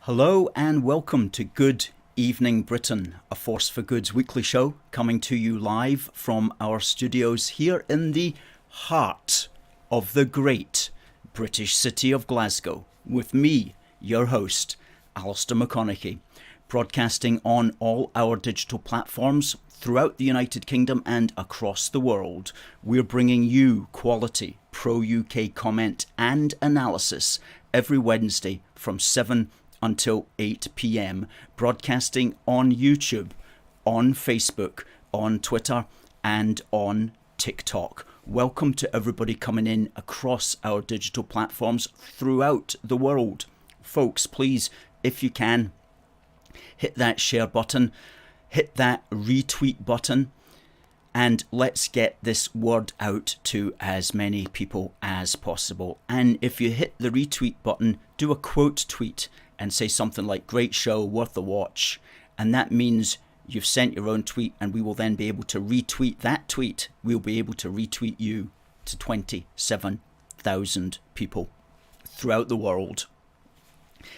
Hello and welcome to Good Evening Britain, a Force for Good's weekly show coming to you live from our studios here in the heart of the great British city of Glasgow, with me, your host, Alistair McConnachie, broadcasting on all our digital platforms throughout the United Kingdom and across the world. We're bringing you quality pro-UK comment and analysis every Wednesday from 7 until 8 p.m, broadcasting on YouTube, on Facebook, on Twitter, and on TikTok. Welcome to everybody coming in across our digital platforms throughout the world. Folks, please, if you can, hit that share button, hit that retweet button, and let's get this word out to as many people as possible. And if you hit the retweet button, do a quote tweet and say something like, "Great show, worth a watch." And that means you've sent your own tweet, and we will then be able to retweet that tweet. We'll be able to retweet you to 27,000 people throughout the world,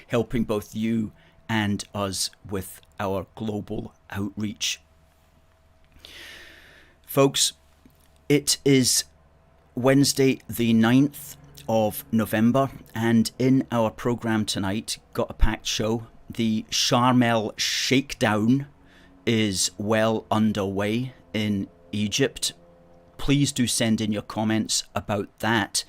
helping both you and us with our global outreach. Folks, it is Wednesday the 9th of November, and in our programme tonight, got a packed show. The Sharm El Sheikhdown is well underway in Egypt. Please do send in your comments about that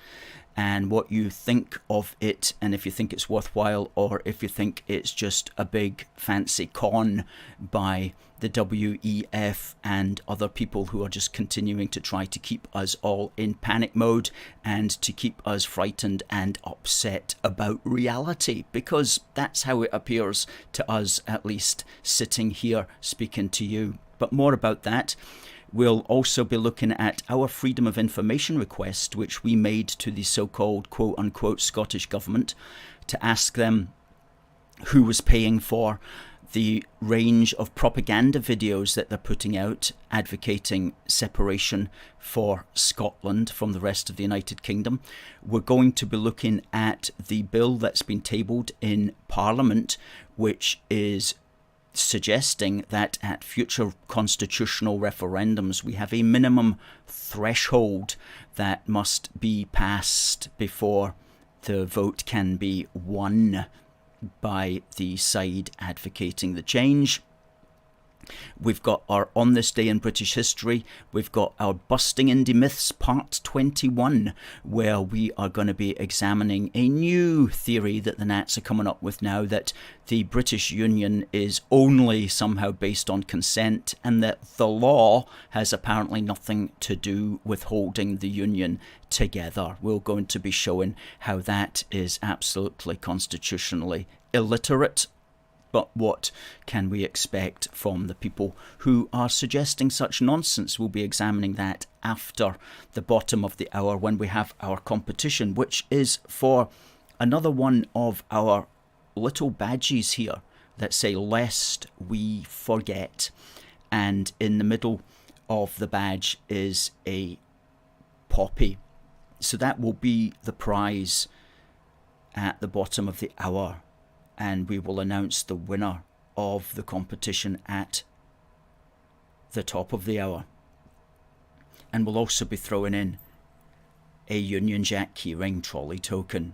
and what you think of it, and if you think it's worthwhile or if you think it's just a big fancy con by the WEF and other people who are just continuing to try to keep us all in panic mode and to keep us frightened and upset about reality, because that's how it appears to us, at least sitting here speaking to you. But more about that. We'll also be looking at our freedom of information request, which we made to the so-called quote-unquote Scottish government to ask them who was paying for the range of propaganda videos that they're putting out advocating separation for Scotland from the rest of the United Kingdom. We're going to be looking at the bill that's been tabled in Parliament, which is suggesting that at future constitutional referendums we have a minimum threshold that must be passed before the vote can be won by the side advocating the change. We've got our On This Day in British History. We've got our Busting Indy Myths Part 21, where we are going to be examining a new theory that the Nats are coming up with now, that the British Union is only somehow based on consent, and that the law has apparently nothing to do with holding the Union together. We're going to be showing how that is absolutely constitutionally illiterate. But what can we expect from the people who are suggesting such nonsense? We'll be examining that after the bottom of the hour, when we have our competition, which is for another one of our little badges here that say "Lest We Forget." And in the middle of the badge is a poppy. So that will be the prize at the bottom of the hour, and we will announce the winner of the competition at the top of the hour. And we'll also be throwing in a Union Jack keyring trolley token.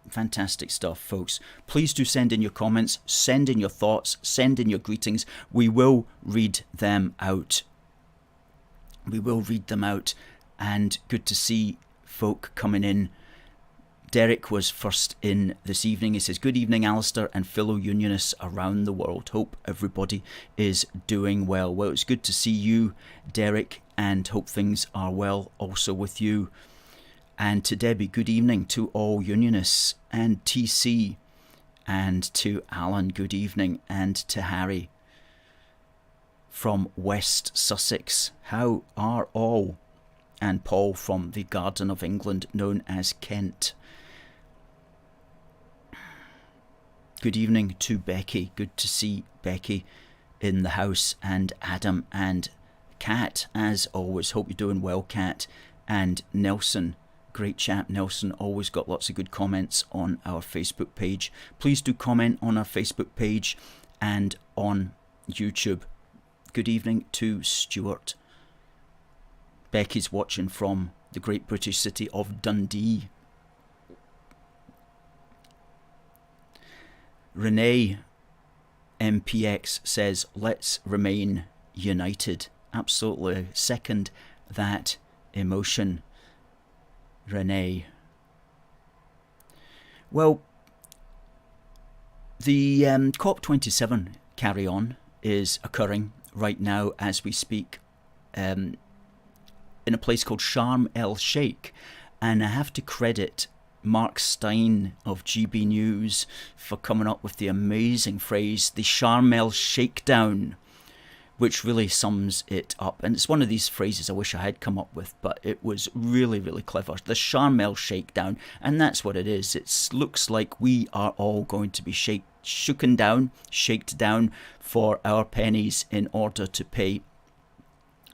Fantastic stuff, folks. Please do send in your comments, send in your thoughts, send in your greetings. We will read them out. We will read them out, and good to see folk coming in. Derek was first in this evening. He says, "Good evening, Alistair and fellow Unionists around the world. Hope everybody is doing well." Well, it's good to see you, Derek, and hope things are well also with you. And to Debbie, good evening to all Unionists, and TC, and to Alan, good evening, and to Harry from West Sussex. How are all? And Paul from the Garden of England, known as Kent. Good evening to Becky. Good to see Becky in the house, and Adam and Kat, as always. Hope you're doing well, Kat. And Nelson, Great chap, Nelson. Always got lots of good comments on our Facebook page. Please do comment on our Facebook page and on YouTube. Good evening to Stuart. Becky's watching from the great British city of Dundee. Renee MPX says, let's remain united. Absolutely second that emotion, Renee. Well, the COP27 carry on is occurring right now as we speak in a place called Sharm El Sheikh, and I have to credit Mark Stein of GB News for coming up with the amazing phrase, the Sharm El Sheikhdown, which really sums it up. And it's one of these phrases I wish I had come up with, but it was really, really clever. The Sharm El Sheikhdown, and that's what it is. It looks like we are all going to be shaked down for our pennies in order to pay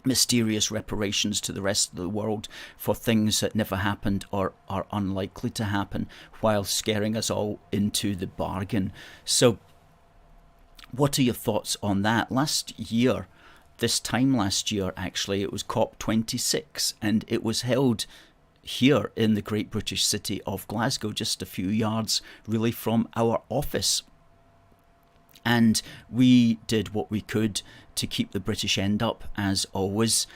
mysterious reparations to the rest of the world for things that never happened or are unlikely to happen, while scaring us all into the bargain. So what are your thoughts on that? This time last year actually, it was COP26, and it was held here in the great British city of Glasgow, just a few yards really from our office. And we did what we could to keep the British end up, as always,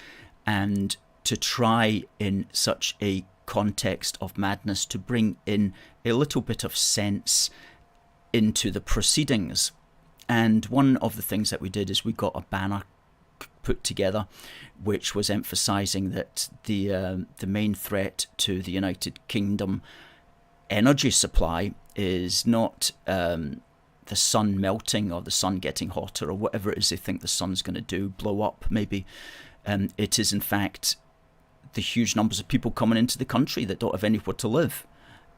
and to try in such a context of madness to bring in a little bit of sense into the proceedings. And one of the things that we did is we got a banner put together which was emphasising that the main threat to the United Kingdom energy supply is not the sun melting or the sun getting hotter or whatever it is they think the sun's going to do, blow up maybe. It is in fact the huge numbers of people coming into the country that don't have anywhere to live,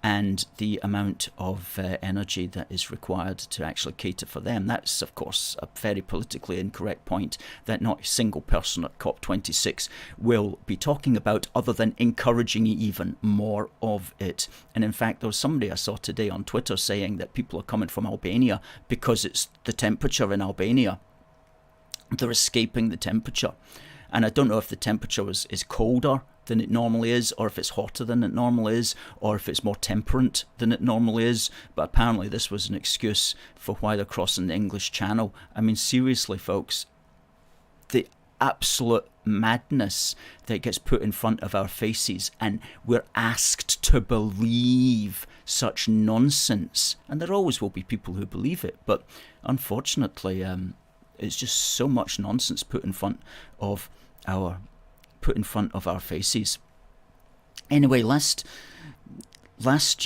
and the amount of energy that is required to actually cater for them. That's, of course, a very politically incorrect point that not a single person at COP26 will be talking about, other than encouraging even more of it. And in fact, there was somebody I saw today on Twitter saying that people are coming from Albania because it's the temperature in Albania. They're escaping the temperature. And I don't know if the temperature is colder than it normally is, or if it's hotter than it normally is, or if it's more temperate than it normally is. But apparently this was an excuse for why they're crossing the English Channel. I mean, seriously, folks, the absolute madness that gets put in front of our faces, and we're asked to believe such nonsense. And there always will be people who believe it, but unfortunately, it's just so much nonsense put in front of our faces. Anyway, last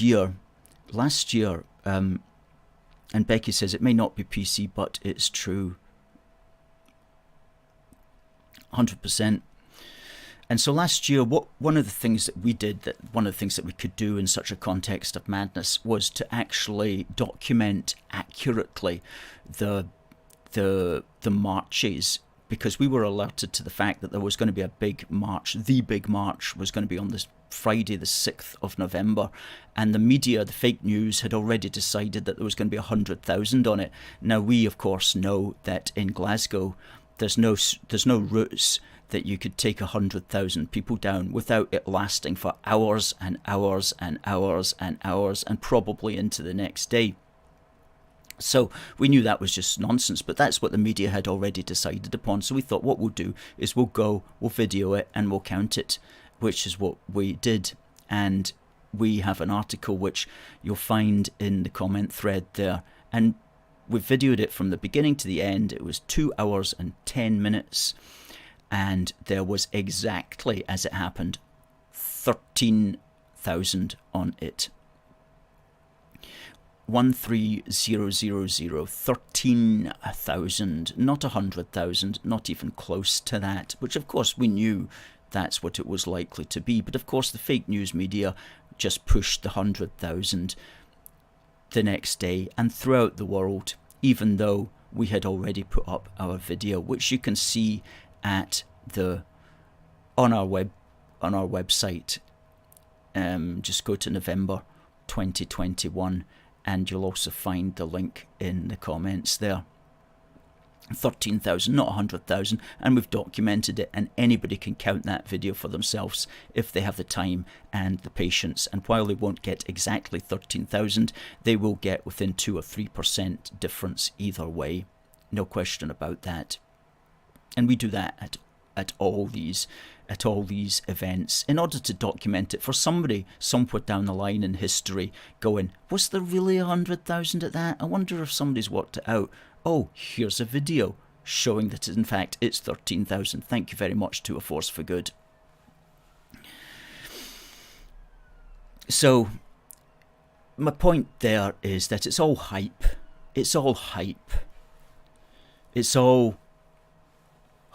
year, and Becky says it may not be PC, but it's true, 100%. And so last year, one of the things that we did, one of the things that we could do in such a context of madness, was to actually document accurately the marches, because we were alerted to the fact that there was going to be a big march. The big march was going to be on this Friday, the 6th of November, and the media, the fake news, had already decided that there was going to be 100,000 on it. Now, we of course know that in Glasgow there's no routes that you could take 100,000 people down without it lasting for hours and hours and hours and hours, and probably into the next day. So we knew that was just nonsense, but that's what the media had already decided upon. So we thought what we'll do is we'll video it, and we'll count it, which is what we did. And we have an article which you'll find in the comment thread there. And we videoed it from the beginning to the end. It was 2 hours and 10 minutes. And there was, exactly as it happened, 13,000 on it. 13,000, 13,000, not 100,000, not even close to that, which of course we knew that's what it was likely to be. But of course the fake news media just pushed the 100,000 the next day and throughout the world, even though we had already put up our video, which you can see at on our website. Just go to November 2021 and you'll also find the link in the comments there. 13,000, not 100,000, and we've documented it, and anybody can count that video for themselves if they have the time and the patience. And while they won't get exactly 13,000, they will get within 2 or 3% difference either way, no question about that. And we do that at all these events in order to document it for somebody somewhere down the line in history going, was there really 100,000 at that? I wonder if somebody's worked it out. Oh, here's a video showing that in fact it's 13,000. Thank you very much to A Force for Good. So my point there is that it's all hype. It's all hype. It's all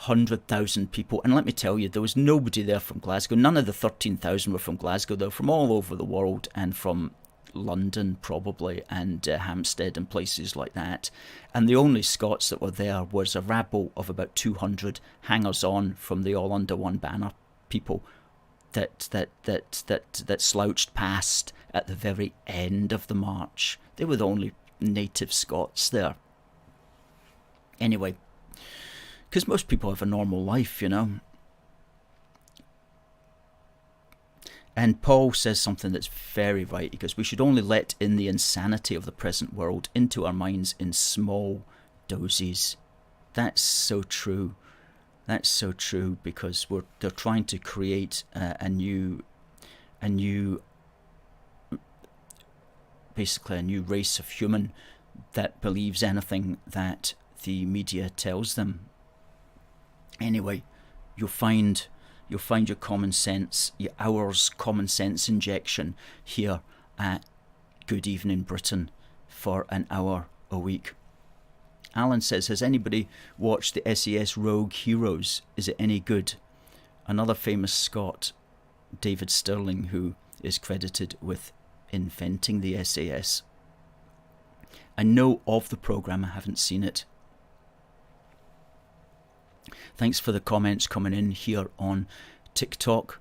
100,000 people. And let me tell you, there was nobody there from Glasgow. None of the 13,000 were from Glasgow. They were from all over the world and from London probably, and Hampstead and places like that. And the only Scots that were there was a rabble of about 200 hangers-on from the All Under One Banner people that slouched past at the very end of the march. They were the only native Scots there. Anyway, because most people have a normal life, you know. And Paul says something that's very right. He goes, we should only let in the insanity of the present world into our minds in small doses. That's so true. That's so true, because they're trying to create basically a new race of human that believes anything that the media tells them. Anyway, you'll find your common sense, your hour's common sense injection here at Good Evening Britain for an hour a week. Alan says, has anybody watched the SAS Rogue Heroes? Is it any good? Another famous Scot, David Stirling, who is credited with inventing the SAS. I know of the programme, I haven't seen it. Thanks for the comments coming in here on TikTok.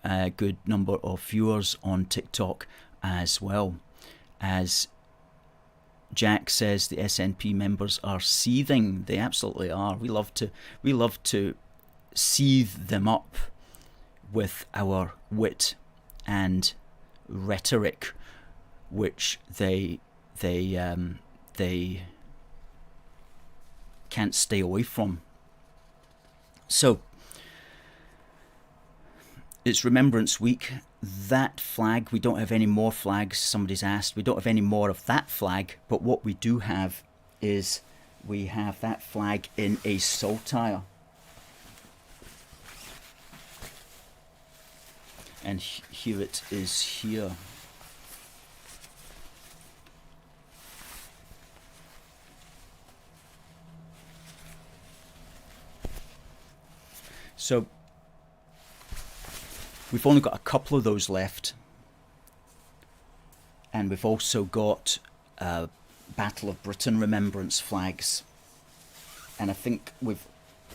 A good number of viewers on TikTok as well. As Jack says, the SNP members are seething. They absolutely are. We love to seethe them up with our wit and rhetoric, which they can't stay away from. So, it's Remembrance Week. That flag, we don't have any more flags. Somebody's asked. We don't have any more of that flag, but what we do have is we have that flag in a Saltire. And here it is here. So we've only got a couple of those left, and we've also got Battle of Britain Remembrance flags, and I think we've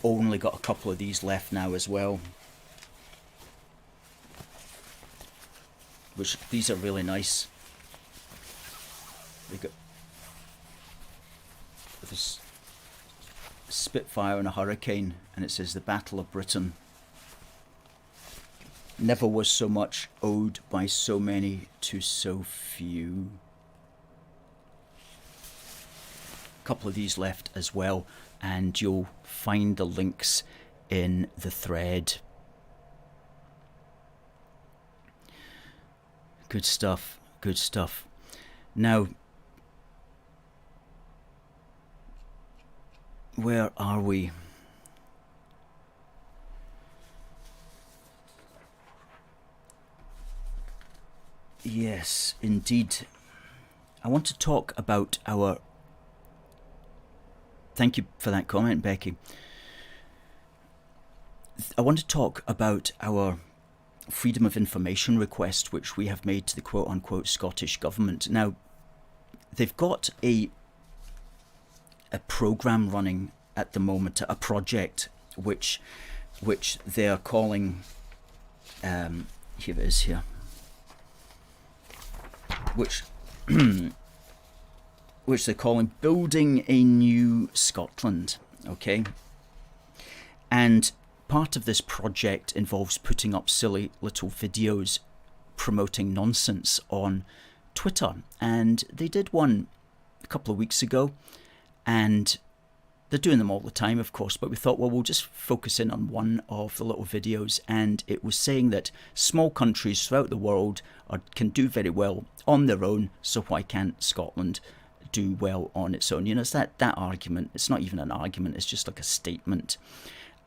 only got a couple of these left now as well, which these are really nice. They got this Spitfire and a Hurricane, and it says the Battle of Britain. Never was so much owed by so many to so few. A couple of these left as well, and you'll find the links in the thread. Good stuff, good stuff. Now, where are we? Yes, indeed. I want to talk about our... Thank you for that comment, Becky. I want to talk about our freedom of information request, which we have made to the quote-unquote Scottish Government. Now, they've got a programme running at the moment, a project which they're calling... here it is here. which which they're calling Building a New Scotland, okay? And part of this project involves putting up silly little videos promoting nonsense on Twitter. And they did one a couple of weeks ago, and they're doing them all the time, of course, but we thought, well, we'll just focus in on one of the little videos, and it was saying that small countries throughout the world can do very well on their own, so why can't Scotland do well on its own? You know, it's that argument. It's not even an argument, it's just like a statement.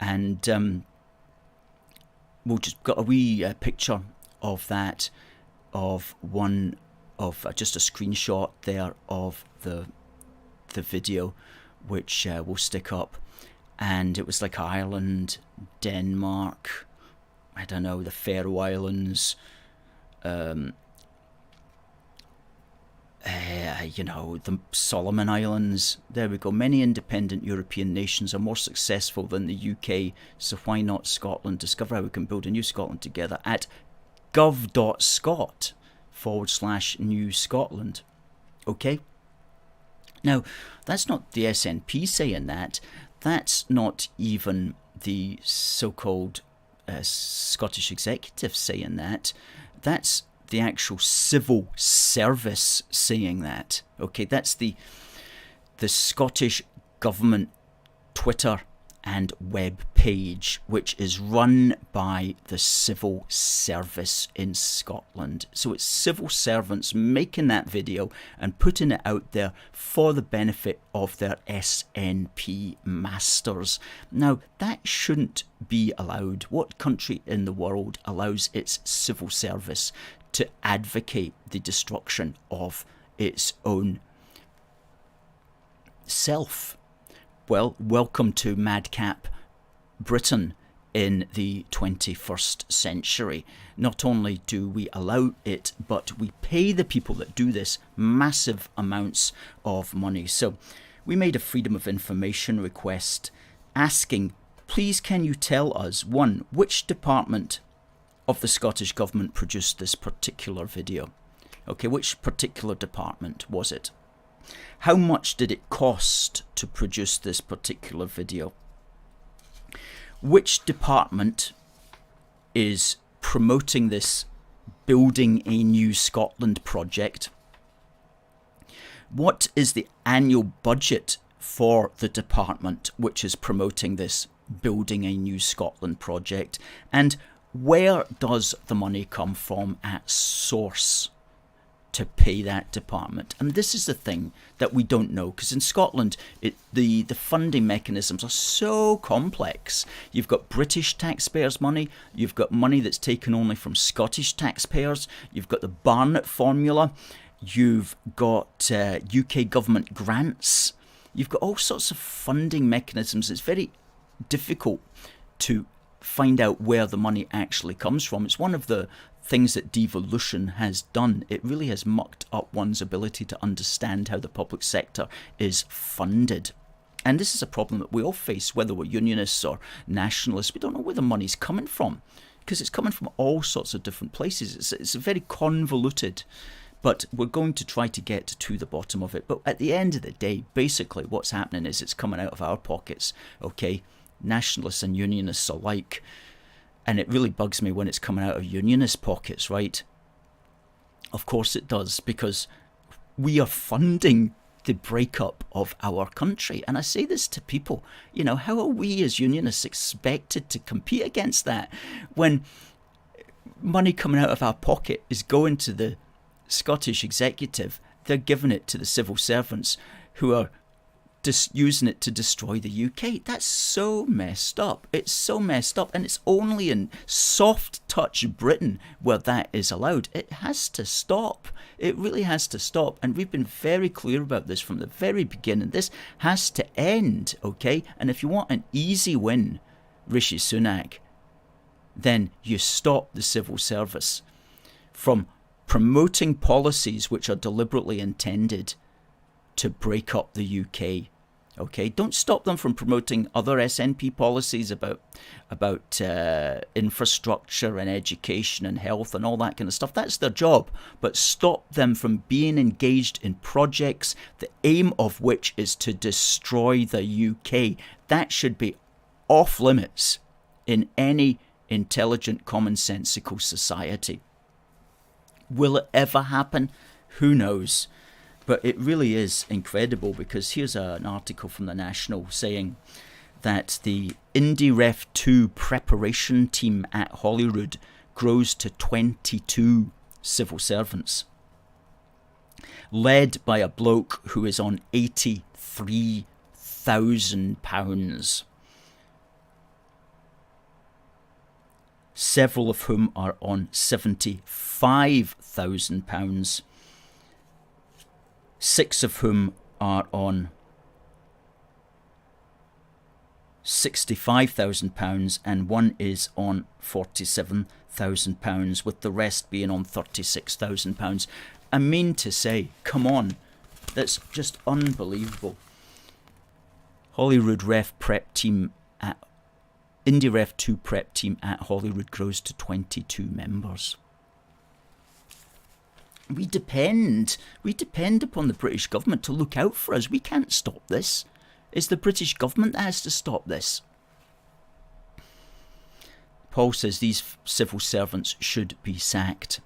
And we'll just got a wee picture of that, of one of just a screenshot there of the video, which we'll stick up. And it was like Ireland, Denmark, I don't know, the Faroe Islands, you know, the Solomon Islands. There we go. Many independent European nations are more successful than the UK, so why not Scotland? Discover how we can build a new Scotland together at gov.scot/New Scotland. Okay? Now, that's not the SNP saying that. That's not even the so-called Scottish Executive saying that. That's the actual civil service saying that. Okay, that's the Scottish Government Twitter and web page, which is run by the civil service in Scotland. So it's civil servants making that video and putting it out there for the benefit of their SNP masters. Now, that shouldn't be allowed. What country in the world allows its civil service to advocate the destruction of its own self? Well, welcome to madcap Britain in the 21st century. Not only do we allow it, but we pay the people that do this massive amounts of money. So we made a Freedom of Information request asking, please can you tell us, one, which department of the Scottish Government produced this particular video? Okay, which particular department was it? How much did it cost to produce this particular video? Which department is promoting this Building a New Scotland project? What is the annual budget for the department which is promoting this Building a New Scotland project? And where does the money come from at source to pay that department? And this is the thing that we don't know, because in Scotland the funding mechanisms are so complex. You've got British taxpayers' money, you've got money that's taken only from Scottish taxpayers, you've got the Barnett formula, you've got UK government grants, you've got all sorts of funding mechanisms. It's very difficult to find out where the money actually comes from. It's one of the things that devolution has done. It really has mucked up one's ability to understand how the public sector is funded. And this is a problem that we all face, whether we're unionists or nationalists. We don't know where the money's coming from, because it's coming from all sorts of different places. It's very convoluted, but we're going to try to get to the bottom of it. But at the end of the day, basically what's happening is it's coming out of our pockets, okay? Nationalists and unionists alike. And it really bugs me when it's coming out of unionist pockets, right? Of course it does, because we are funding the breakup of our country. And I say this to people, you know, how are we as unionists expected to compete against that when money coming out of our pocket is going to the Scottish Executive? They're giving it to the civil servants who are using it to destroy the UK. That's so messed up. It's so messed up, and it's only in soft touch Britain where that is allowed. It has to stop. It really has to stop, and we've been very clear about this from the very beginning. This has to end, okay? And if you want an easy win, Rishi Sunak, then you stop the civil service from promoting policies which are deliberately intended to break up the UK. Okay, don't stop them from promoting other SNP policies about infrastructure and education and health and all that kind of stuff. That's their job. But stop them from being engaged in projects, the aim of which is to destroy the UK. That should be off limits in any intelligent, commonsensical society. Will it ever happen? Who knows? But it really is incredible, because here's an article from the National saying that the Indy Ref 2 preparation team at Holyrood grows to 22 civil servants, led by a bloke who is on £83,000, several of whom are on £75,000. 6 of whom are on £65,000 and 1 is on £47,000, with the rest being on £36,000. I mean to say, come on, that's just unbelievable. Holyrood Ref prep team at Indy Ref 2 prep team at Holyrood grows to 22 members. We depend upon the British government to look out for us. We can't stop this. It's the British government that has to stop this. Paul says these civil servants should be sacked.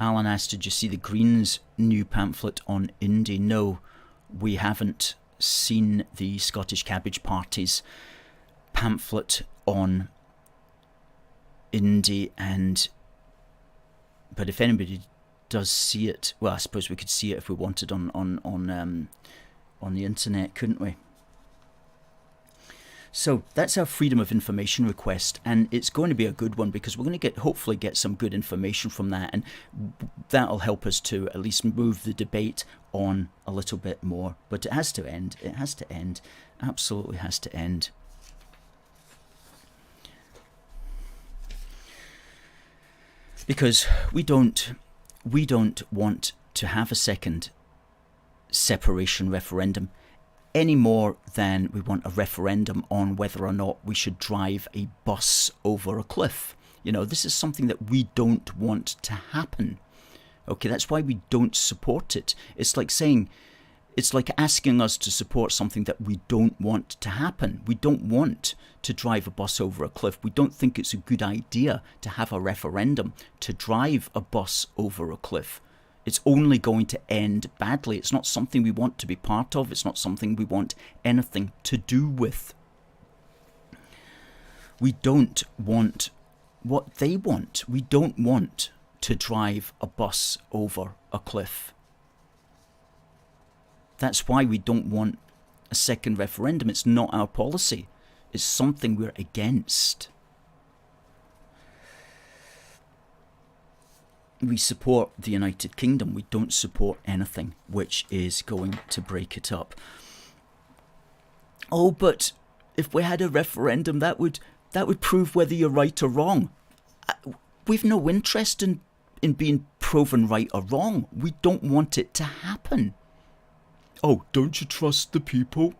Alan asked, did you see the Greens' new pamphlet on Indy? No, we haven't seen the Scottish Cabbage Party's pamphlet on Indy, but if anybody does see it, well, I suppose we could see it if we wanted on the internet, couldn't we? So that's our freedom of information request, and it's going to be a good one, because we're going to hopefully get some good information from that, and that'll help us to at least move the debate on a little bit more. But it has to end. It has to end. Absolutely has to end. Because we don't want to have a second separation referendum, any more than we want a referendum on whether or not we should drive a bus over a cliff. You know, this is something that we don't want to happen. Okay, that's why we don't support it. It's like asking us to support something that we don't want to happen. We don't want to drive a bus over a cliff. We don't think it's a good idea to have a referendum to drive a bus over a cliff. It's only going to end badly. It's not something we want to be part of. It's not something we want anything to do with. We don't want what they want. We don't want to drive a bus over a cliff. That's why we don't want a second referendum. It's not our policy. It's something we're against. We support the United Kingdom. We don't support anything which is going to break it up. Oh, but if we had a referendum, that would prove whether you're right or wrong. We've no interest in being proven right or wrong. We don't want it to happen. Oh, don't you trust the people?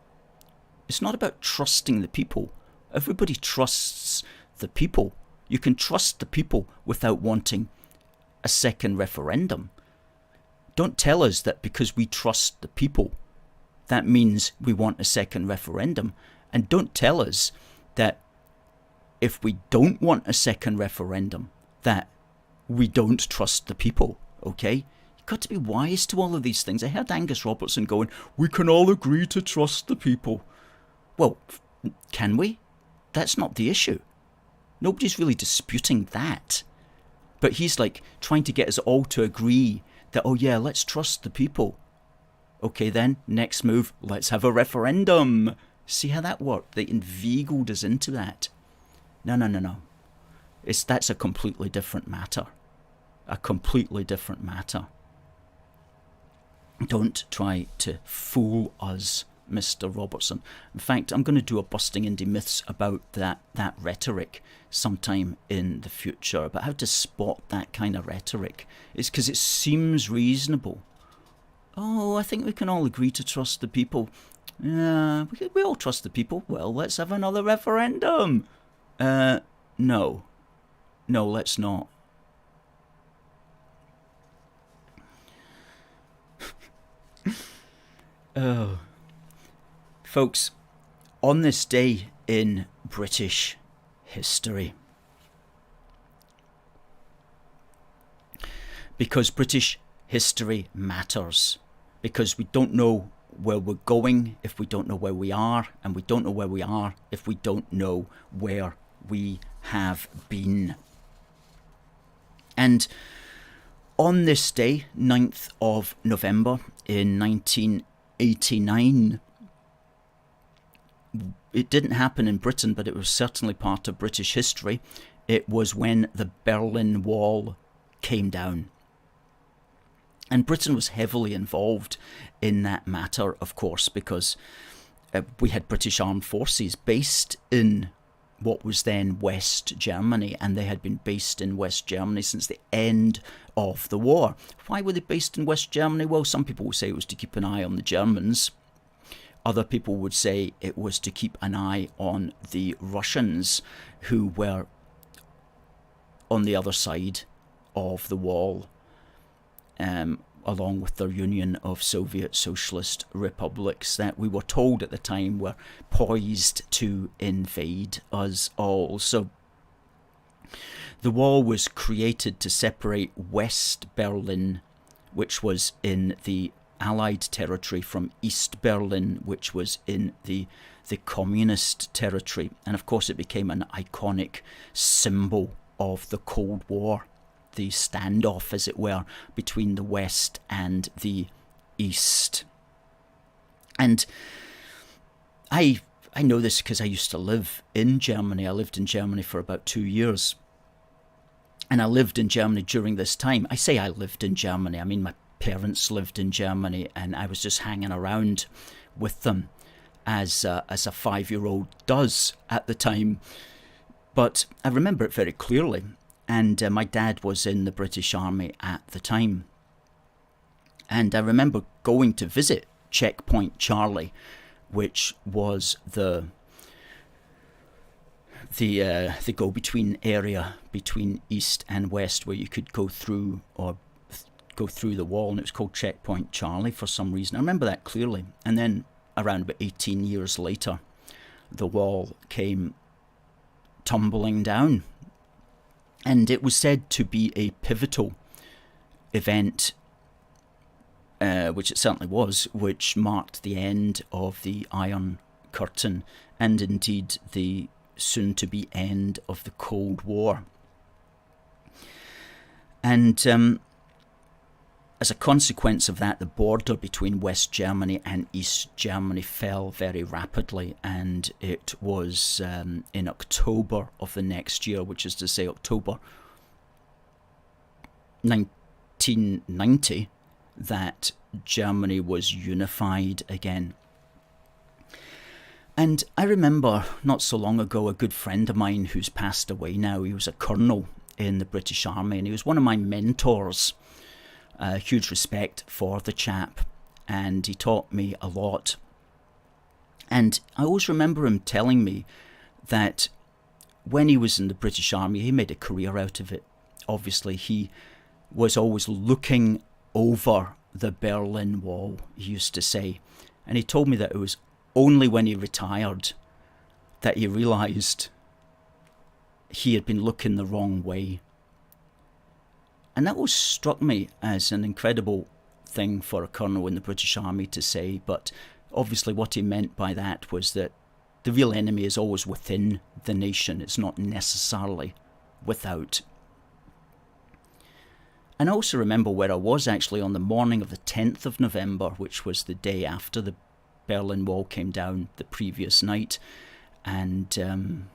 It's not about trusting the people. Everybody trusts the people. You can trust the people without wanting a second referendum. Don't tell us that because we trust the people, that means we want a second referendum. And don't tell us that if we don't want a second referendum, that we don't trust the people, okay? You've got to be wise to all of these things. I heard Angus Robertson going, we can all agree to trust the people. Well, can we? That's not the issue. Nobody's really disputing that. But he's like trying to get us all to agree that, oh yeah, let's trust the people. Okay then, next move, let's have a referendum. See how that worked? They inveigled us into that. No. That's a completely different matter. A completely different matter. Don't try to fool us Mr. Robertson. In fact, I'm going to do a Busting Indy Myths about that rhetoric sometime in the future, about how to spot that kind of rhetoric. It's because it seems reasonable. Oh, I think we can all agree to trust the people. Yeah, we all trust the people. Well, let's have another referendum. No, let's not. Oh, folks, on this day in British history, because British history matters, because we don't know where we're going if we don't know where we are, and we don't know where we are if we don't know where we have been. And on this day, 9th of November in 1989, it didn't happen in Britain, but it was certainly part of British history. It was when the Berlin Wall came down. And Britain was heavily involved in that matter, of course, because we had British armed forces based in what was then West Germany, and they had been based in West Germany since the end of the war. Why were they based in West Germany? Well, some people would say it was to keep an eye on the Germans. Other people would say it was to keep an eye on the Russians, who were on the other side of the wall, along with their union of Soviet Socialist republics that we were told at the time were poised to invade us all. So the wall was created to separate West Berlin, which was in the Allied territory, from East Berlin, which was in the communist territory. And of course it became an iconic symbol of the Cold War, the standoff, as it were, between the West and the East. And I know this because I used to live in Germany. I lived in Germany for about 2 years. And I lived in Germany during this time. I say I lived in Germany. I mean, my parents lived in Germany, and I was just hanging around with them as a 5-year-old does at the time. But I remember it very clearly. And my dad was in the British Army at the time. And I remember going to visit Checkpoint Charlie, which was the go-between area between East and West, where you could go through the wall, and it was called Checkpoint Charlie for some reason. I remember that clearly. And then around about 18 years later, the wall came tumbling down. And it was said to be a pivotal event, which it certainly was, which marked the end of the Iron Curtain, and indeed the soon-to-be end of the Cold War. And as a consequence of that, the border between West Germany and East Germany fell very rapidly, and it was in October of the next year, which is to say October 1990, that Germany was unified again. And I remember not so long ago a good friend of mine who's passed away now. He was a colonel in the British Army, and he was one of my mentors. Huge respect for the chap, and he taught me a lot. And I always remember him telling me that when he was in the British Army, he made a career out of it. Obviously, he was always looking over the Berlin Wall, he used to say. And he told me that it was only when he retired that he realised he had been looking the wrong way. And that always struck me as an incredible thing for a colonel in the British Army to say, but obviously what he meant by that was that the real enemy is always within the nation, it's not necessarily without. And I also remember where I was actually on the morning of the 10th of November, which was the day after the Berlin Wall came down the previous night. And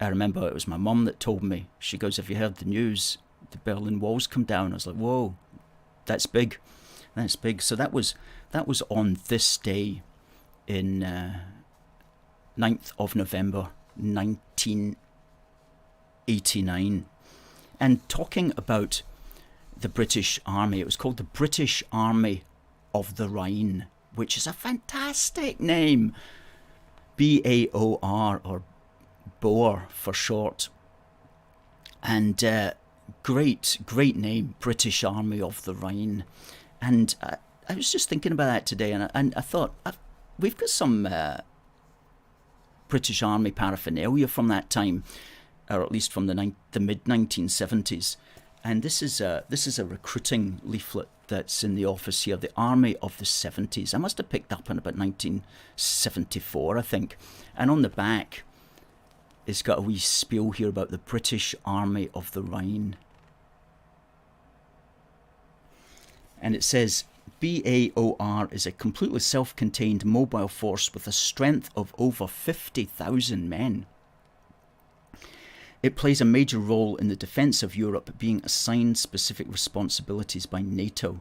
I remember it was my mum that told me. She goes, "Have you heard the news? The Berlin Wall's come down." I was like, whoa, that's big. That's big. So that was on this day in 9th of November 1989. And talking about the British Army, it was called the British Army of the Rhine, which is a fantastic name. BAOR, or BAOR for short. And great name, British Army of the Rhine. And I was just thinking about that today, and I thought, we've got some British Army paraphernalia from that time, or at least from the mid-1970s. And this is a recruiting leaflet that's in the office here, the Army of the 70s. I must have picked up in about 1974, I think. And on the back, it's got a wee spiel here about the British Army of the Rhine. And it says, BAOR is a completely self-contained mobile force with a strength of over 50,000 men. It plays a major role in the defence of Europe, being assigned specific responsibilities by NATO.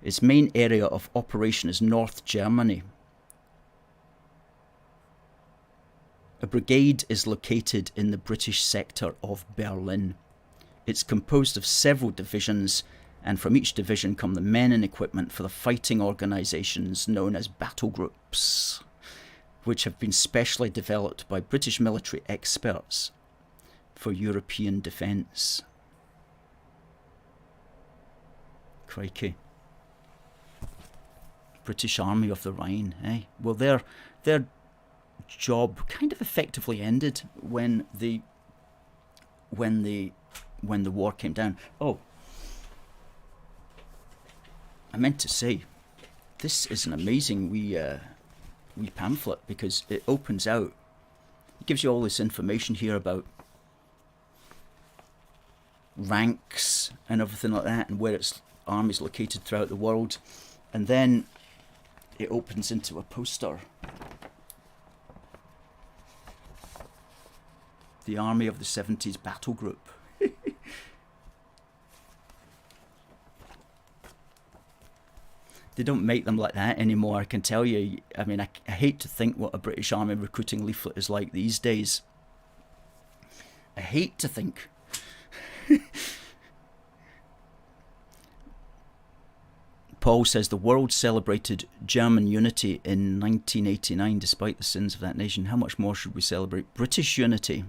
Its main area of operation is North Germany. A brigade is located in the British sector of Berlin. It's composed of several divisions, and from each division come the men and equipment for the fighting organisations known as battle groups, which have been specially developed by British military experts for European defence. Crikey. British Army of the Rhine, eh? Well, their job kind of effectively ended when the war came down. Oh, I meant to say, this is an amazing wee pamphlet, because it opens out. It gives you all this information here about ranks and everything like that, and where its armies located throughout the world. And then it opens into a poster. The Army of the 70s Battle Group. They don't make them like that anymore, I can tell you. I mean, I hate to think what a British Army recruiting leaflet is like these days. I hate to think. Paul says the world celebrated German unity in 1989 despite the sins of that nation. How much more should we celebrate British unity?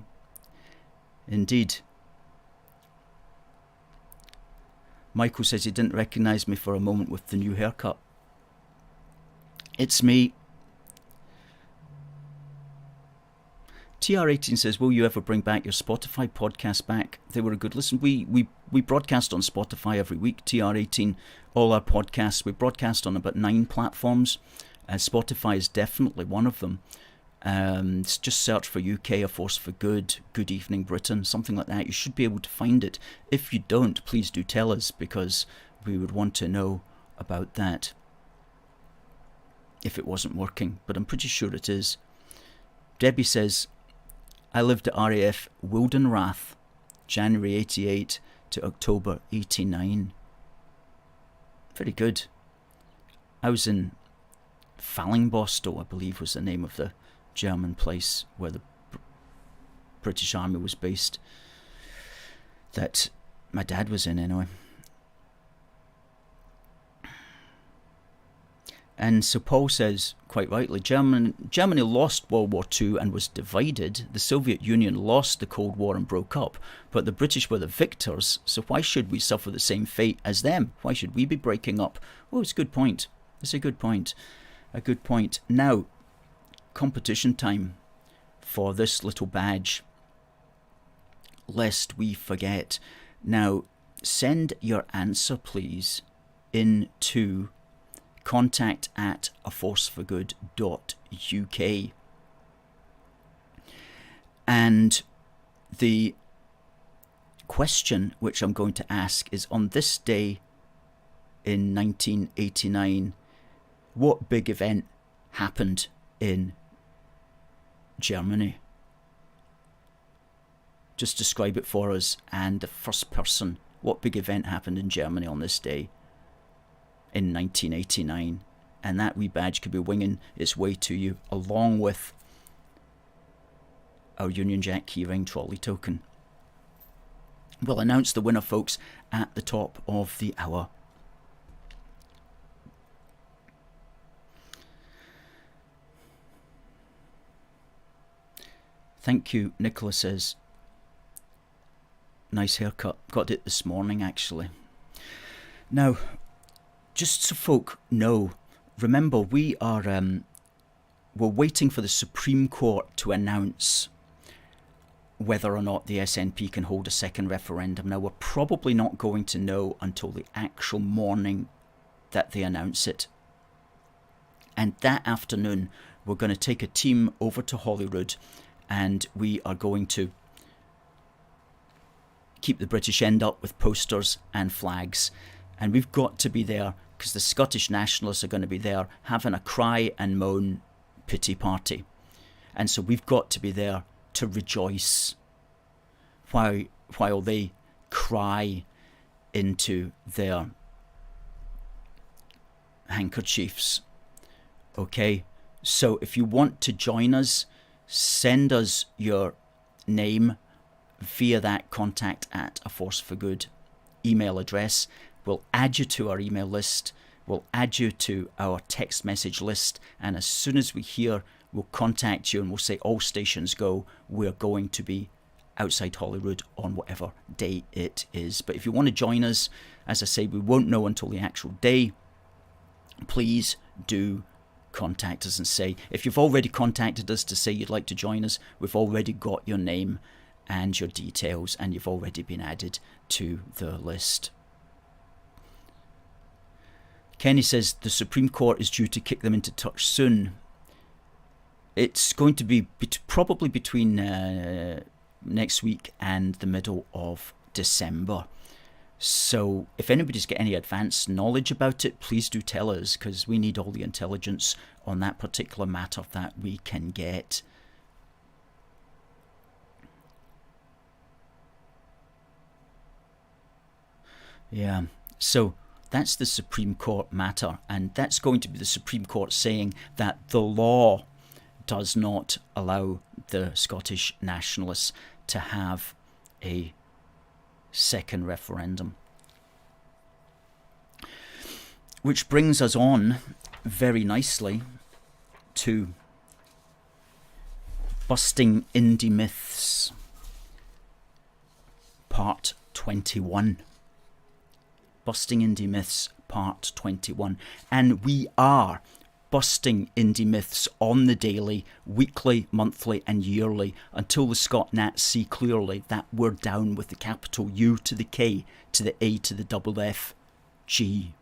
Indeed. Michael says he didn't recognise me for a moment with the new haircut. It's me. TR18 says, will you ever bring back your Spotify podcast back? They were a good listen. We broadcast on Spotify every week, TR18. All our podcasts, we broadcast on about 9 platforms. Spotify is definitely one of them. Just search for UK, A Force for Good, Good Evening Britain, something like that. You should be able to find it. If you don't, please do tell us, because we would want to know about that if it wasn't working. But I'm pretty sure it is. Debbie says, I lived at RAF Wildenrath, January 88 to October 89. Very good. I was in Fallingbostel, I believe was the name of the German place where the British Army was based, that my dad was in anyway. And so Paul says, quite rightly, Germany lost World War II and was divided. The Soviet Union lost the Cold War and broke up, but the British were the victors, so why should we suffer the same fate as them? Why should we be breaking up? Oh, it's a good point. It's a good point. A good point. Now, competition time for this little badge, lest we forget. Now, send your answer, please, into contact@aforceforgood.uk. And the question which I'm going to ask is, on this day in 1989, what big event happened in Germany? Just describe it for us. And the first person, what big event happened in Germany on this day? in 1989. And that wee badge could be winging its way to you, along with our Union Jack keyring trolley token. We'll announce the winner, folks, at the top of the hour. Thank you, Nicola says. Nice haircut. Got it this morning, actually. Now, just so folk know, remember, we're waiting for the Supreme Court to announce whether or not the SNP can hold a second referendum. Now, we're probably not going to know until the actual morning that they announce it. And that afternoon, we're going to take a team over to Holyrood, and we are going to keep the British end up with posters and flags. And we've got to be there because the Scottish nationalists are going to be there having a cry and moan pity party. And so we've got to be there to rejoice while they cry into their handkerchiefs. Okay, so if you want to join us, send us your name via that contact at A Force for Good email address. We'll add you to our email list. We'll add you to our text message list. And as soon as we hear, we'll contact you and we'll say, all stations go. We're going to be outside Holyrood on whatever day it is. But if you want to join us, as I say, we won't know until the actual day. Please do contact us and say, if you've already contacted us to say you'd like to join us, we've already got your name and your details, and you've already been added to the list. Kenny says the Supreme Court is due to kick them into touch soon. It's going to be probably between next week and the middle of December. So if anybody's got any advanced knowledge about it, please do tell us, because we need all the intelligence on that particular matter that we can get. Yeah, so that's the Supreme Court matter, and that's going to be the Supreme Court saying that the law does not allow the Scottish nationalists to have a second referendum. Which brings us on very nicely to Busting Indy Myths, Part 21. Busting Indy Myths, Part 21. And we are busting Indy myths on the daily, weekly, monthly and yearly until the Scot Nats see clearly that we're down with the capital U to the K to the A to the double F G.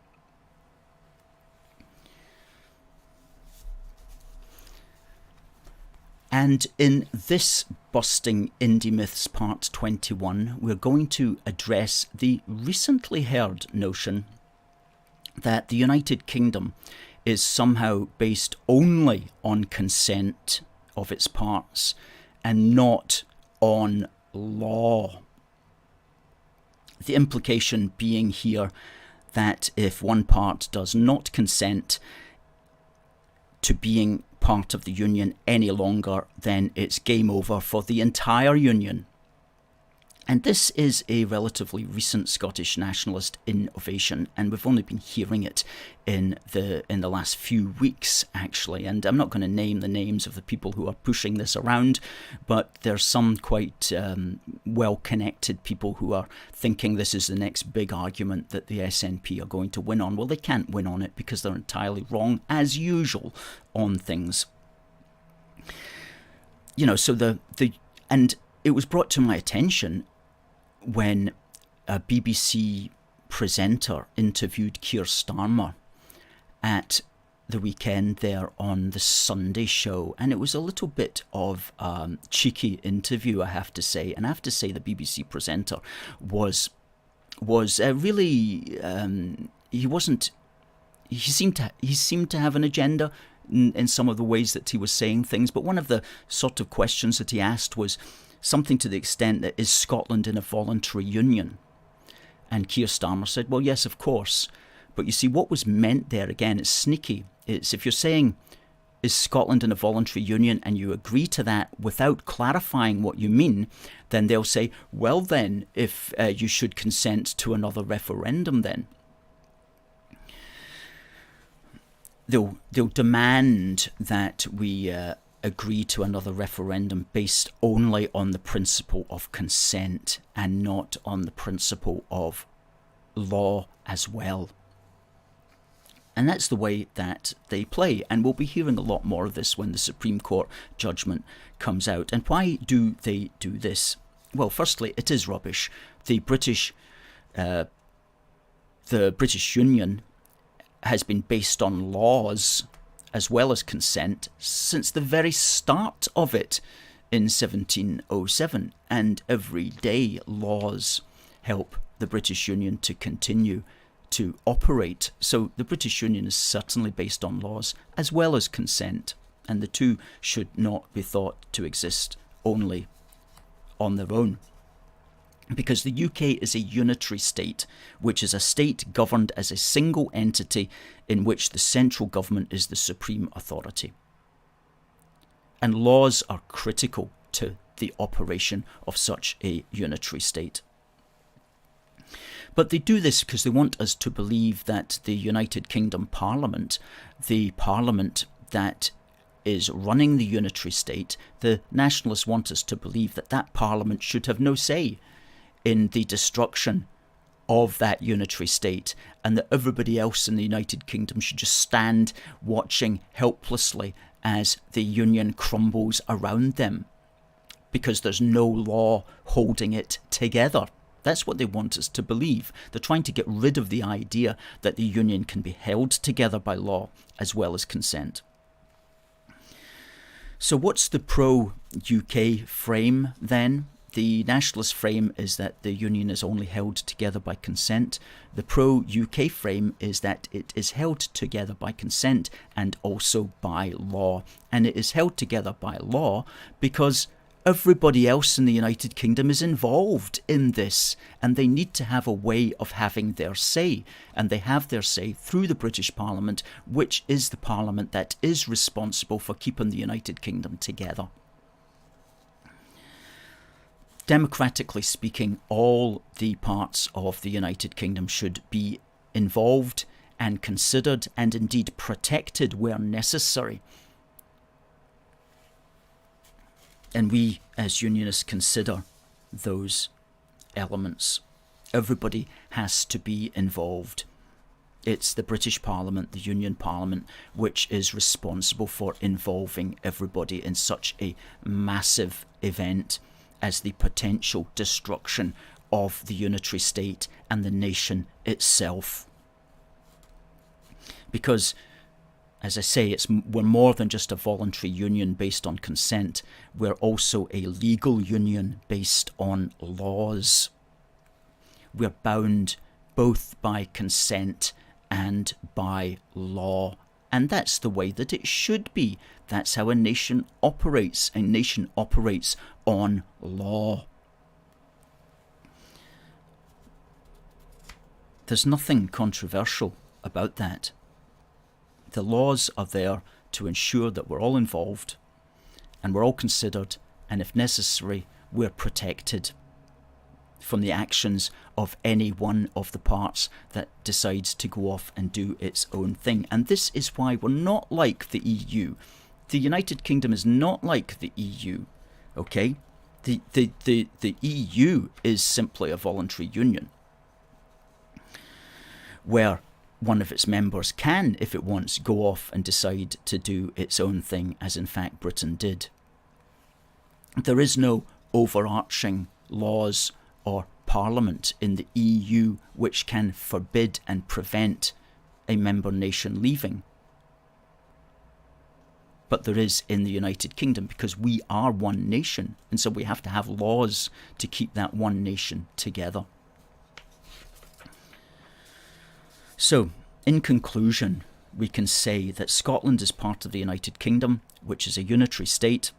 And in this Busting Indy Myths Part 21, we're going to address the recently heard notion that the United Kingdom is somehow based only on consent of its parts and not on law. The implication being here that if one part does not consent to being part of the union any longer, then it's game over for the entire union. And this is a relatively recent Scottish nationalist innovation, and we've only been hearing it in the last few weeks, actually. And I'm not going to name the names of the people who are pushing this around, but there's some quite well-connected people who are thinking this is the next big argument that the SNP are going to win on. Well, they can't win on it because they're entirely wrong, as usual, on things. You know, so and it was brought to my attention when a BBC presenter interviewed Keir Starmer at the weekend there on the Sunday show, and it was a little bit of a cheeky interview, I have to say. And I have to say the BBC presenter was really he seemed to have an agenda in some of the ways that he was saying things, but one of the sort of questions that he asked was something to the extent that, is Scotland in a voluntary union? And Keir Starmer said, well, yes, of course, But you see, what was meant there, again, it's sneaky. It's if you're saying, is Scotland in a voluntary union, and you agree to that without clarifying what you mean, then they'll say, well then, if you should consent to another referendum then. They'll demand that we agree to another referendum based only on the principle of consent and not on the principle of law as well. And that's the way that they play. And we'll be hearing a lot more of this when the Supreme Court judgment comes out. And why do they do this? Well, firstly, it is rubbish. The British Union has been based on laws as well as consent since the very start of it in 1707. And every day laws help the British Union to continue to operate. So the British Union is certainly based on laws as well as consent, and the two should not be thought to exist only on their own. Because the UK is a unitary state, which is a state governed as a single entity in which the central government is the supreme authority. And laws are critical to the operation of such a unitary state. But they do this because they want us to believe that the United Kingdom Parliament, the Parliament that is running the unitary state, the nationalists want us to believe that that Parliament should have no say in the destruction of that unitary state, and that everybody else in the United Kingdom should just stand watching helplessly as the Union crumbles around them, because there's no law holding it together. That's what they want us to believe. They're trying to get rid of the idea that the Union can be held together by law as well as consent. So what's the pro-UK frame then? The nationalist frame is that the Union is only held together by consent. The pro-UK frame is that it is held together by consent and also by law. And it is held together by law because everybody else in the United Kingdom is involved in this, and they need to have a way of having their say. And they have their say through the British Parliament, which is the Parliament that is responsible for keeping the United Kingdom together. Democratically speaking, all the parts of the United Kingdom should be involved and considered and indeed protected where necessary. And we, as Unionists, consider those elements. Everybody has to be involved. It's the British Parliament, the Union Parliament, which is responsible for involving everybody in such a massive event as the potential destruction of the unitary state and the nation itself. Because, as I say, we're more than just a voluntary union based on consent. We're also a legal union based on laws. We're bound both by consent and by law. And that's the way that it should be. That's how a nation operates. A nation operates on law. There's nothing controversial about that. The laws are there to ensure that we're all involved and we're all considered, and if necessary, we're protected from the actions of any one of the parts that decides to go off and do its own thing. And this is why we're not like the EU. The United Kingdom is not like the EU, okay? The EU is simply a voluntary union where one of its members can, if it wants, go off and decide to do its own thing, as in fact Britain did. There is no overarching laws or parliament in the EU which can forbid and prevent a member nation leaving. But there is in the United Kingdom, because we are one nation, and so we have to have laws to keep that one nation together. So, in conclusion, we can say that Scotland is part of the United Kingdom, which is a unitary state,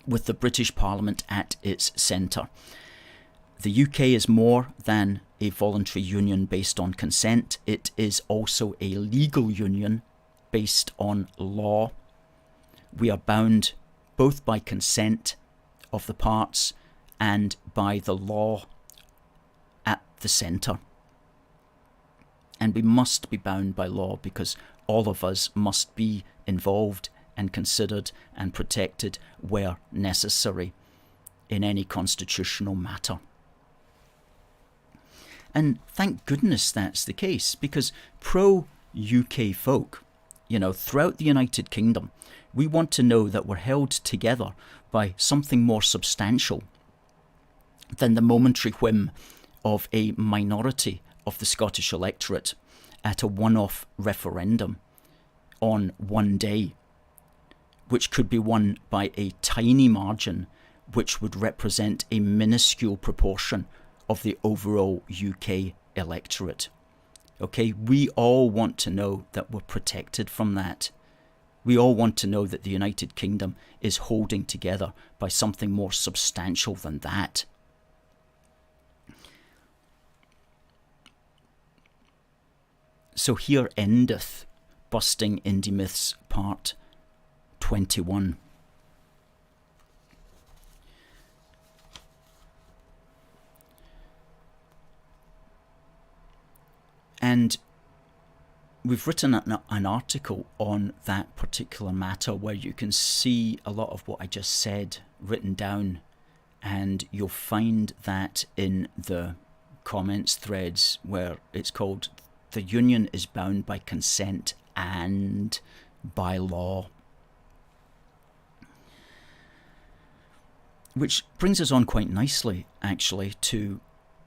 with the British Parliament at its centre. The UK is more than a voluntary union based on consent. It is also a legal union based on law. We are bound both by consent of the parts and by the law at the centre. And we must be bound by law because all of us must be involved and considered and protected where necessary in any constitutional matter. And thank goodness that's the case, because pro-UK folk, throughout the United Kingdom, we want to know that we're held together by something more substantial than the momentary whim of a minority of the Scottish electorate at a one-off referendum on one day, which could be won by a tiny margin, which would represent a minuscule proportion of the overall UK electorate. Okay, we all want to know that we're protected from that. We all want to know that the United Kingdom is holding together by something more substantial than that. So here endeth Busting Indy Myths Part 21. And we've written an article on that particular matter where you can see a lot of what I just said written down, and you'll find that in the comments threads where it's called "The Union is bound by consent and by law." Which brings us on quite nicely, actually, to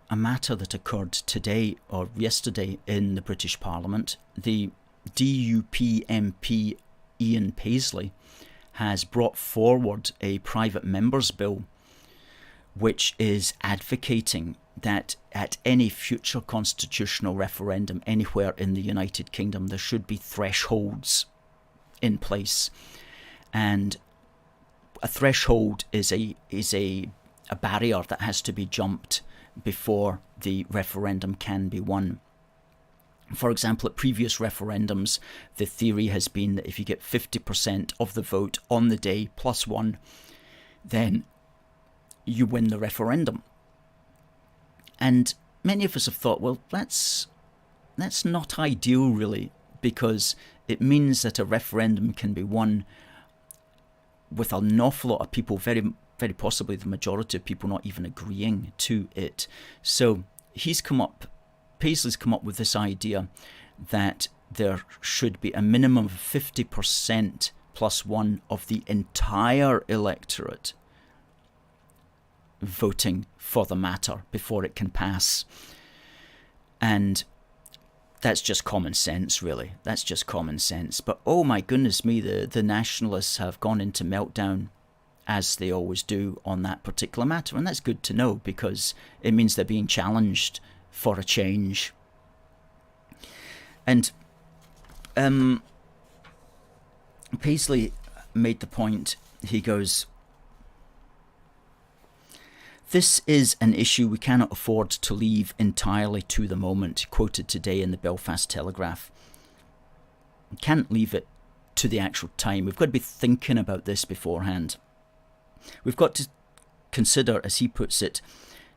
a matter that occurred today or yesterday in the British Parliament. The DUP MP Ian Paisley has brought forward a private member's bill which is advocating that at any future constitutional referendum anywhere in the United Kingdom there should be thresholds in place. And a threshold is a barrier that has to be jumped before the referendum can be won. For example, at previous referendums, the theory has been that if you get 50% of the vote on the day plus one, then you win the referendum. And many of us have thought, well, that's not ideal really, because it means that a referendum can be won with an awful lot of people, very possibly the majority of people, not even agreeing to it. So Paisley's come up with this idea that there should be a minimum of 50% plus one of the entire electorate voting for the matter before it can pass. And that's just common sense, really. That's just common sense. But oh my goodness me, the nationalists have gone into meltdown, as they always do on that particular matter. And that's good to know, because it means they're being challenged for a change. And Paisley made the point, he goes, "This is an issue we cannot afford to leave entirely to the moment," quoted today in the Belfast Telegraph. We can't leave it to the actual time. We've got to be thinking about this beforehand. We've got to consider, as he puts it,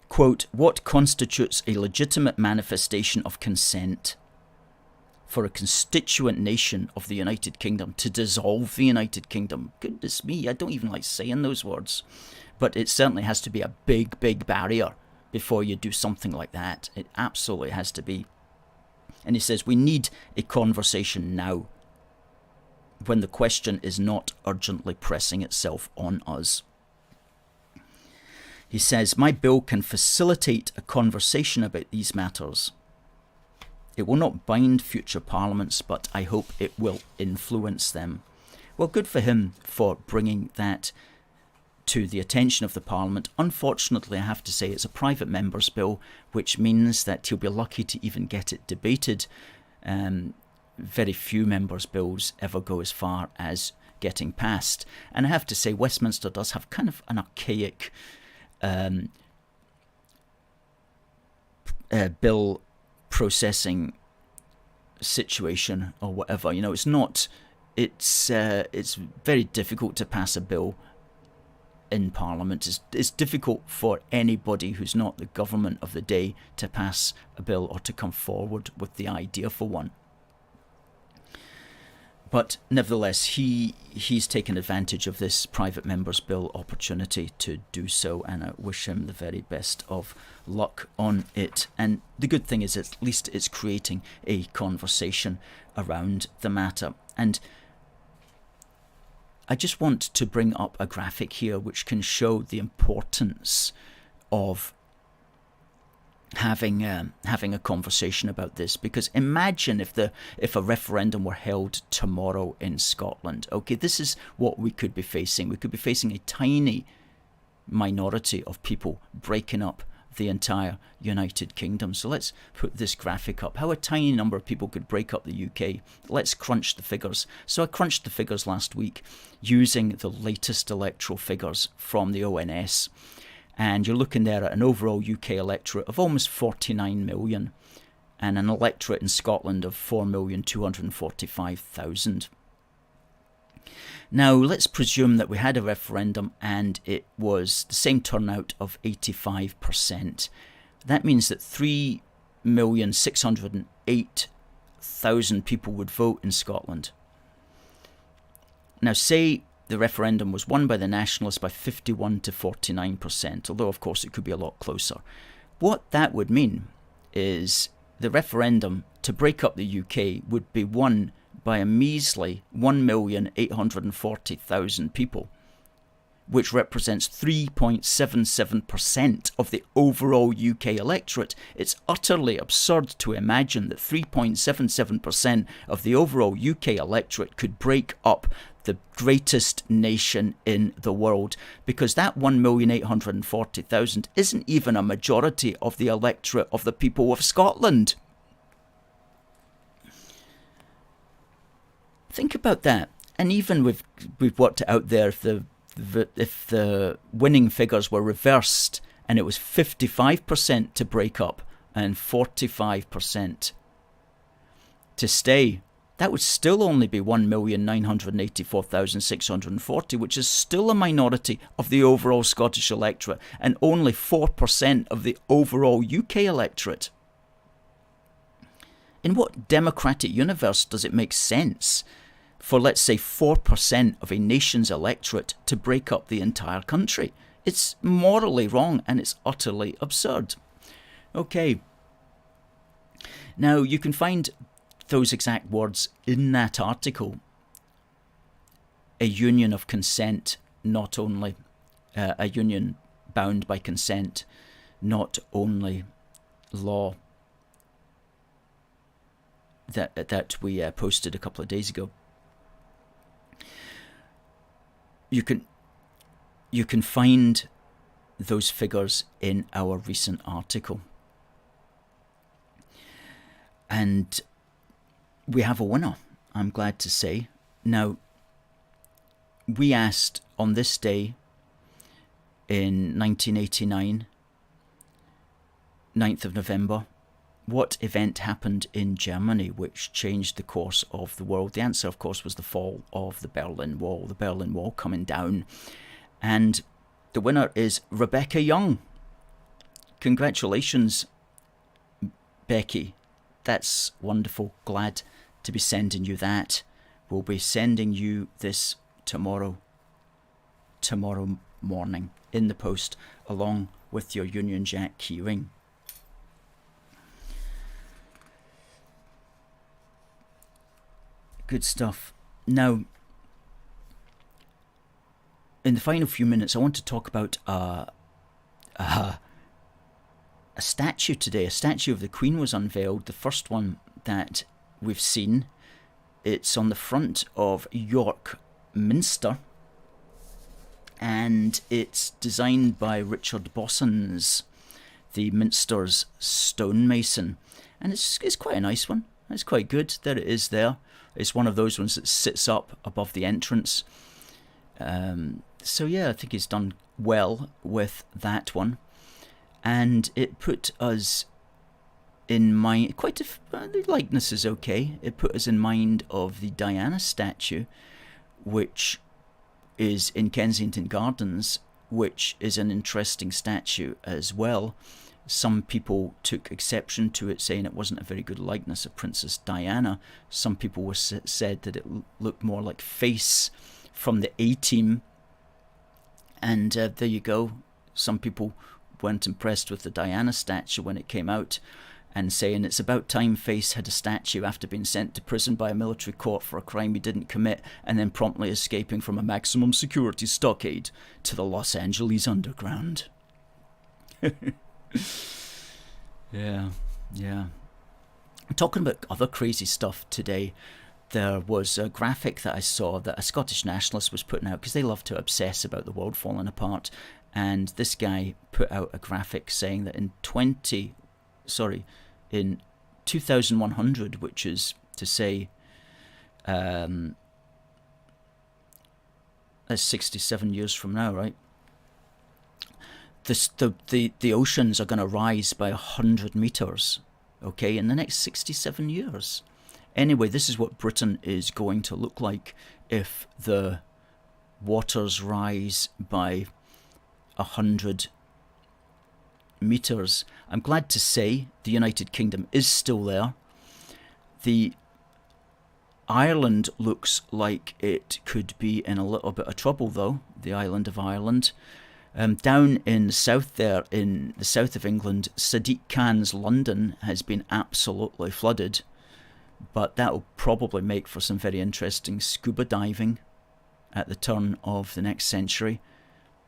quote, "what constitutes a legitimate manifestation of consent for a constituent nation of the United Kingdom to dissolve the United Kingdom." Goodness me, I don't even like saying those words. But it certainly has to be a big, big barrier before you do something like that. It absolutely has to be. And he says we need a conversation now, when the question is not urgently pressing itself on us. He says, "My bill can facilitate a conversation about these matters. It will not bind future parliaments, but I hope it will influence them." Well, good for him for bringing that to the attention of the Parliament. Unfortunately, I have to say it's a private member's bill, which means that he'll be lucky to even get it debated. Very few members' bills ever go as far as getting passed. And I have to say, Westminster does have kind of an archaic bill processing situation or whatever. It's not. It's very difficult to pass a bill in Parliament. It's difficult for anybody who's not the government of the day to pass a bill or to come forward with the idea for one. But nevertheless, he's taken advantage of this private member's bill opportunity to do so, and I wish him the very best of luck on it. And the good thing is, at least it's creating a conversation around the matter. And I just want to bring up a graphic here which can show the importance of having a conversation about this, because imagine if a referendum were held tomorrow in Scotland. Okay, this is what we could be facing. We could be facing a tiny minority of people breaking up the entire United Kingdom. So let's put this graphic up. How a tiny number of people could break up the UK. Let's crunch the figures. So I crunched the figures last week using the latest electoral figures from the ONS. And you're looking there at an overall UK electorate of almost 49 million and an electorate in Scotland of 4,245,000. Now, let's presume that we had a referendum and it was the same turnout of 85%. That means that 3,608,000 people would vote in Scotland. Now, say the referendum was won by the Nationalists by 51 to 49%, although of course it could be a lot closer. What that would mean is the referendum to break up the UK would be won by a measly 1,840,000 people, which represents 3.77% of the overall UK electorate. It's utterly absurd to imagine that 3.77% of the overall UK electorate could break up the greatest nation in the world, because that 1,840,000 isn't even a majority of the electorate of the people of Scotland. Think about that. And even we've worked it out there, if the winning figures were reversed and it was 55% to break up and 45% to stay, that would still only be 1,984,640, which is still a minority of the overall Scottish electorate and only 4% of the overall UK electorate. In what democratic universe does it make sense for, let's say, 4% of a nation's electorate to break up the entire country? It's morally wrong and it's utterly absurd. Okay. Now, you can find those exact words in that article. A union of consent, not only a union bound by consent, not only law, that we posted a couple of days ago. You can find those figures in our recent article. And we have a winner, I'm glad to say. Now, we asked on this day in 1989, 9th of November, what event happened in Germany which changed the course of the world? The answer, of course, was the fall of the Berlin Wall coming down. And the winner is Rebecca Young. Congratulations, Becky. That's wonderful. Glad to be sending you that. We'll be sending you this tomorrow morning in the post, along with your Union Jack keyring. Good stuff. Now, in the final few minutes, I want to talk about a statue today. A statue of the Queen was unveiled, the first one that we've seen. It's on the front of York Minster, and it's designed by Richard Bossons, the Minster's stonemason, and it's quite a nice one. It's quite good. There it is there. It's one of those ones that sits up above the entrance. So yeah, I think he's done well with that one. And it put us in mind, the likeness is okay. It put us in mind of the Diana statue, which is in Kensington Gardens, which is an interesting statue as well. Some people took exception to it, saying it wasn't a very good likeness of Princess Diana. Some people said that it looked more like Face from the A-Team. And there you go. Some people weren't impressed with the Diana statue when it came out, and saying it's about time Face had a statue after being sent to prison by a military court for a crime he didn't commit, and then promptly escaping from a maximum security stockade to the Los Angeles underground. Yeah. Talking about other crazy stuff today, there was a graphic that I saw that a Scottish nationalist was putting out, because they love to obsess about the world falling apart, and this guy put out a graphic saying that in 2100, which is to say that's 67 years from now, right? The oceans are going to rise by 100 meters, okay, in the next 67 years. Anyway, this is what Britain is going to look like if the waters rise by 100 meters. I'm glad to say the United Kingdom is still there. The Ireland looks like it could be in a little bit of trouble, though, the island of Ireland. Down in the south there, in the south of England, Sadiq Khan's London has been absolutely flooded, but that will probably make for some very interesting scuba diving at the turn of the next century,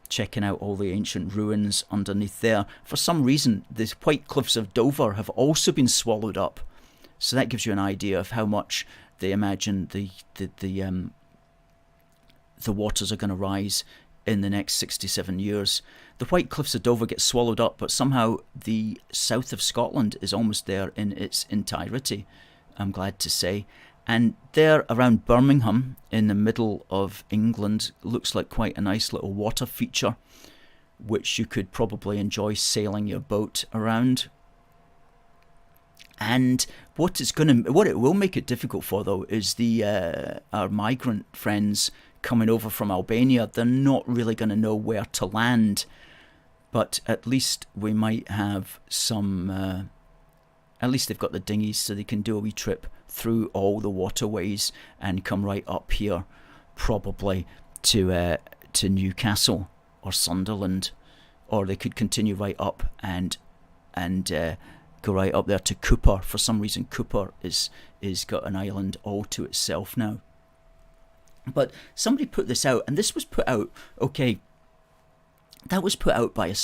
checking out all the ancient ruins underneath there. For some reason, the White Cliffs of Dover have also been swallowed up, so that gives you an idea of how much they imagine the waters are going to rise in the next 67 years. The White Cliffs of Dover get swallowed up, but somehow the south of Scotland is almost there in its entirety, I'm glad to say. And there around Birmingham, in the middle of England, looks like quite a nice little water feature, which you could probably enjoy sailing your boat around. And what it will make it difficult for, though, is our migrant friends coming over from Albania. They're not really going to know where to land, but at least we might have some. At least they've got the dinghies, so they can do a wee trip through all the waterways and come right up here, probably to Newcastle or Sunderland, or they could continue right up and go right up there to Cooper. For some reason, Cooper is got an island all to itself now. But somebody put this out, and this was put out, okay, that was put out by a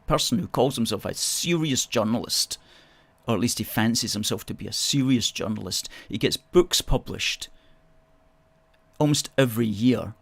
person who calls himself a serious journalist, or at least he fancies himself to be a serious journalist. He gets books published almost every year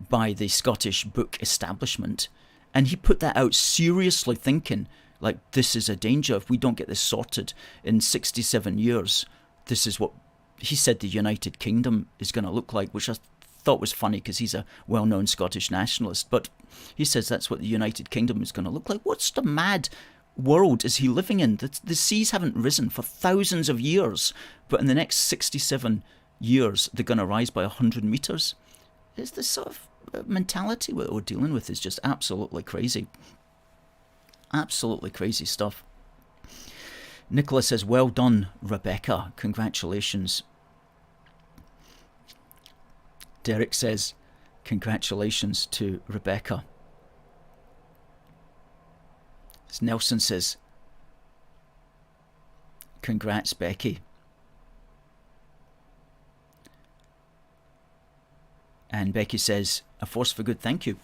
by the Scottish book establishment, and he put that out seriously, thinking, like, this is a danger. If we don't get this sorted in 67 years, this is what he said the United Kingdom is going to look like, which I thought was funny because he's a well-known Scottish nationalist. But he says that's what the United Kingdom is going to look like. What's the mad world is he living in? The seas haven't risen for thousands of years, but in the next 67 years, they're going to rise by 100 meters. It's this sort of mentality that we're dealing with is just absolutely crazy. Absolutely crazy stuff. Nicola says, well done, Rebecca. Congratulations. Derek says, congratulations to Rebecca. Nelson says, congrats, Becky. And Becky says, a force for good, thank you.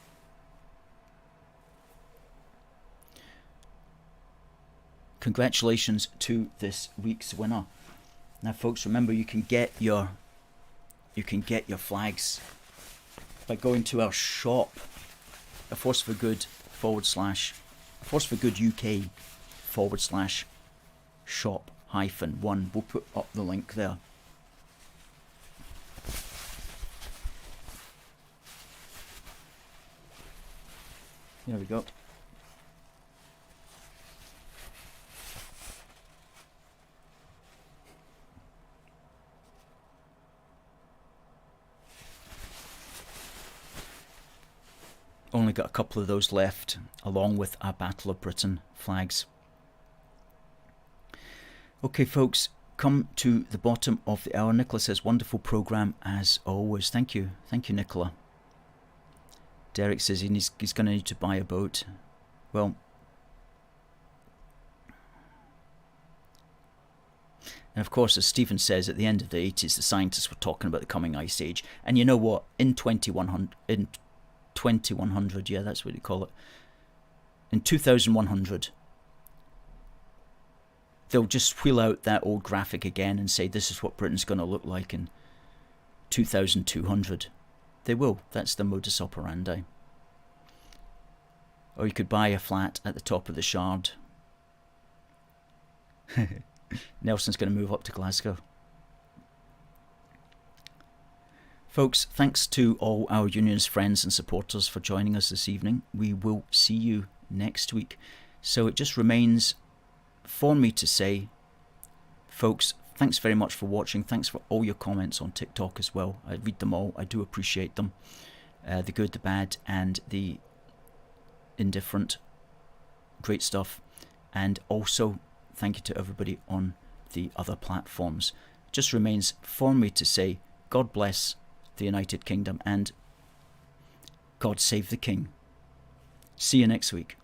Congratulations to this week's winner. Now, folks, remember you can get your flags by going to our shop, a force for good UK/shop-1. We'll put up the link there. There we go. Only got a couple of those left, along with our Battle of Britain flags. Okay, folks, come to the bottom of the hour. Nicola says, wonderful programme as always. Thank you. Thank you, Nicola. Derek says he's going to need to buy a boat. Well, and of course, as Stephen says, at the end of the 80s, the scientists were talking about the coming ice age. And you know what? In 2100, yeah, that's what you call it. In 2100, they'll just wheel out that old graphic again and say this is what Britain's going to look like in 2200. They will. That's the modus operandi. Or you could buy a flat at the top of the Shard. Nelson's going to move up to Glasgow. Folks, thanks to all our Unionist friends and supporters for joining us this evening. We will see you next week. So it just remains for me to say, folks, thanks very much for watching. Thanks for all your comments on TikTok as well. I read them all. I do appreciate them. The good, the bad, and the indifferent. Great stuff. And also, thank you to everybody on the other platforms. Just remains for me to say, God bless the United Kingdom and God save the King. See you next week.